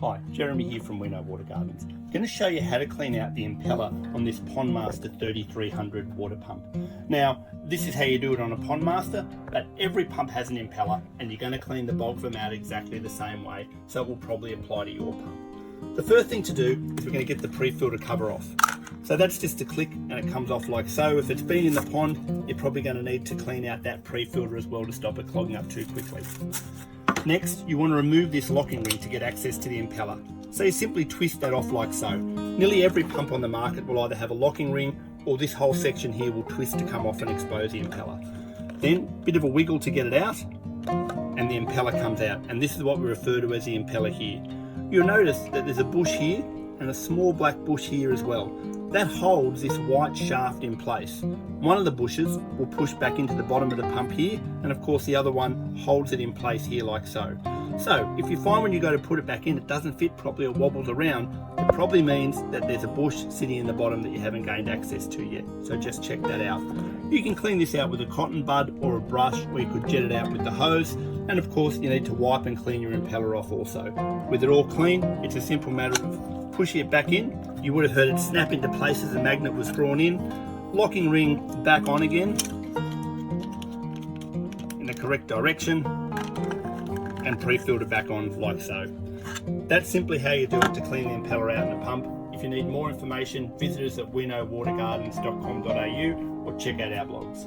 Hi, Jeremy here from We Know Water Gardens. I'm going to show you how to clean out the impeller on this PondMaster 3300 water pump. Now, this is how you do it on a PondMaster, but every pump has an impeller and you're going to clean the bulk of them out exactly the same way, so it will probably apply to your pump. The first thing to do is we're going to get the pre-filter cover off. So that's just a click and it comes off like so. If it's been in the pond, you're probably going to need to clean out that pre-filter as well to stop it clogging up too quickly. Next, you want to remove this locking ring to get access to the impeller. So you simply twist that off like so. Nearly every pump on the market will either have a locking ring or this whole section here will twist to come off and expose the impeller. Then, bit of a wiggle to get it out and the impeller comes out. And this is what we refer to as the impeller here. You'll notice that there's a bush here and a small black bush here as well. That holds this white shaft in place. One of the bushes will push back into the bottom of the pump here, and of course the other one holds it in place here like so. So if you find when you go to put it back in it doesn't fit properly or wobbles around, it probably means that there's a bush sitting in the bottom that you haven't gained access to yet. So just check that out. You can clean this out with a cotton bud or a brush, or you could jet it out with the hose, and of course you need to wipe and clean your impeller off also. With it all clean, it's a simple matter of pushing it back in. You would have heard it snap into place as the magnet was drawn in. Locking ring back on again in the correct direction and pre-filter back on like so. That's simply how you do it to clean the impeller out in the pump. If you need more information, visit us at weknowwatergardens.com.au or check out our blogs.